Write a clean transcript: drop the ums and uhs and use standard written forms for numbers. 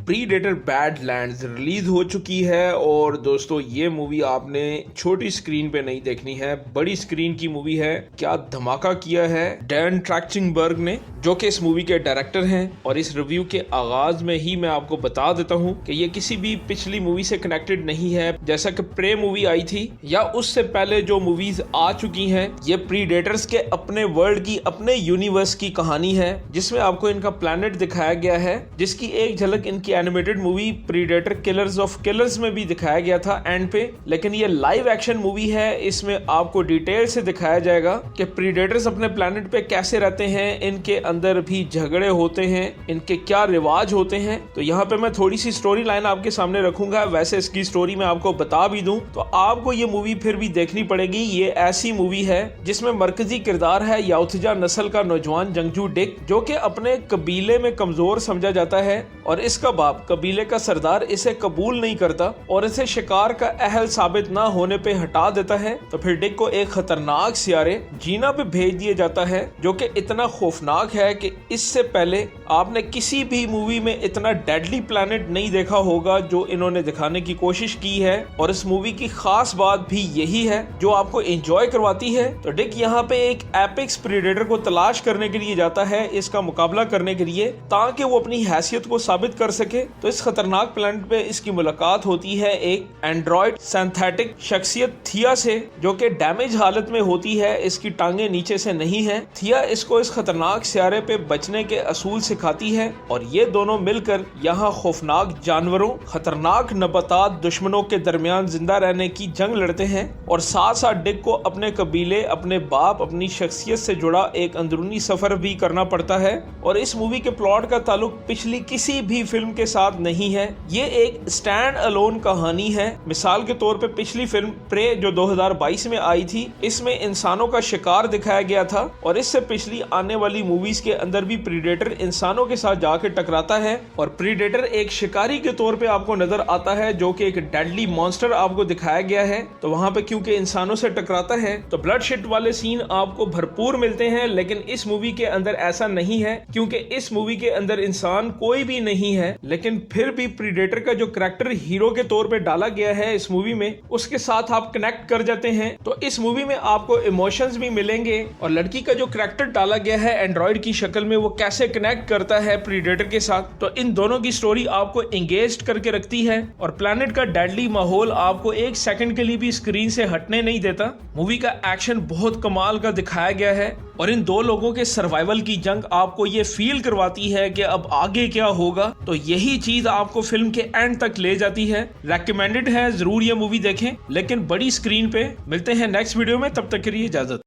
Predator badlands release हो चुकी है और दोस्तों ये मूवी आपने छोटी स्क्रीन पे नहीं देखनी है, बड़ी स्क्रीन की मूवी है। क्या धमाका किया है डैन ट्रैक्चिंगबर्ग ने, जो कि इस मूवी के डायरेक्टर हैं। और इस रिव्यू के आगाज में ही मैं आपको बता देता हूं कि ये किसी भी पिछली मूवी से कनेक्टेड नहीं है। जैसा कि प्रे मूवी आई थी या उससे पहले जो मूवीज आ चुकी हैं, ये प्रीडेटर्स के अपने वर्ल्ड की, अपने यूनिवर्स की कहानी है, जिसमें आपको इनका प्लैनेट दिखाया गया है, जिसकी एक झलक इनकी animated movie predator killers of killers में भी दिखाया गया था एंड पे। लेकिन ये लाइव एक्शन मूवी है, इसमें आपको डिटेल से दिखाया जाएगा कि प्रीडेटर्स अपने प्लैनेट पे कैसे रहते हैं, इनके अंदर भी झगड़े होते हैं, इनके क्या रिवाज होते हैं। तो यहाँ पे मैं थोड़ी सी स्टोरी लाइन आपके सामने रखूंगा। वैसे इसकी स्टोरी मैं आपको बता भी दूं तो आपको ये मूवी फिर भी देखनी पड़ेगी। ये ऐसी मूवी है जिसमें मरकजी किरदार है याउथजा नस्ल का नौजवान जंगजू डिक, जो कि अपने कबीले में कमजोर समझा जाता है और इसका बाप कबीले का सरदार इसे कबूल नहीं करता और इसे शिकार का अहल साबित ना होने पे हटा देता है। तो फिर डिक को एक खतरनाक सियारे जीना पे भेज दिया जाता है, जो कि इतना खौफनाक है कि इससे पहले आपने किसी भी मूवी में इतना डेडली प्लैनेट नहीं देखा होगा जो इन्होंने दिखाने की कोशिश की है। और इस मूवी की खास बात भी यही है जो आपको एंजॉय करवाती है। तो डिक यहाँ पे एक एपिक्स प्रीडेटर को तलाश करने के लिए जाता है, इसका मुकाबला करने के लिए, ताकि वो अपनी हैसियत को साबित कर सके। तो इस खतरनाक प्लैनेट पे इसकी मुलाकात होती है एक एंड्रॉइड सिंथेटिक शख्सियत थिया से, जो कि डैमेज हालत में होती है, इसकी टांगे नीचे से नहीं है। थिया इसको इस खतरनाक सियारे पे बचने के असूल सिखाती है और ये दोनों मिलकर यहाँ खौफनाक जानवरों, खतरनाक नबातात, दुश्मनों के दरमियान जिंदा रहने की जंग लड़ते हैं। और साथ साथ डिक को अपने कबीले, अपने बाप, अपनी शख्सियत से जुड़ा एक अंदरूनी सफर भी करना पड़ता है। और इस मूवी के प्लॉट का ताल्लुक पिछली किसी भी फिल्म के साथ नहीं है, ये एक स्टैंड अलोन कहानी है। मिसाल के तौर पे पिछली फिल्म प्रे जो 2022 में आई थी, इसमें इंसानों का शिकार दिखाया गया था और इससे पिछली आने वाली मूवीज के अंदर भी प्रीडेटर इंसानों के साथ जाके टकराता है और प्रीडेटर एक शिकारी के तौर पे आपको नजर आता है, जो कि एक डेडली मॉन्स्टर आपको दिखाया गया है। तो वहां पे क्योंकि इंसानों से टकराता है तो ब्लड शिट वाले सीन आपको भरपूर मिलते हैं। लेकिन इस मूवी के अंदर ऐसा नहीं है, क्योंकि इस मूवी के अंदर इंसान कोई भी नहीं है। लेकिन फिर भी प्रीडेटर का जो करैक्टर हीरो के तौर पे डाला गया है इस मूवी में, उसके साथ आप कनेक्ट कर जाते हैं। तो इस मूवी में आपको इमोशंस भी मिलेंगे और लड़की का जो करैक्टर डाला गया है एंड्रॉइड की शक्ल में, वो कैसे कनेक्ट करता है प्रीडेटर के साथ। तो इन दोनों की स्टोरी आपको एंगेज करके रखती है और प्लैनेट का डेडली माहौल आपको एक सेकंड के लिए भी स्क्रीन से हटने नहीं देता। मूवी का एक्शन बहुत कमाल का दिखाया गया है और इन दो लोगों के सर्वाइवल की जंग आपको ये फील करवाती है कि अब आगे क्या होगा। तो यही चीज आपको फिल्म के एंड तक ले जाती है। रेकमेंडेड है, जरूर ये मूवी देखें, लेकिन बड़ी स्क्रीन पे। मिलते हैं नेक्स्ट वीडियो में, तब तक के लिए इजाजत।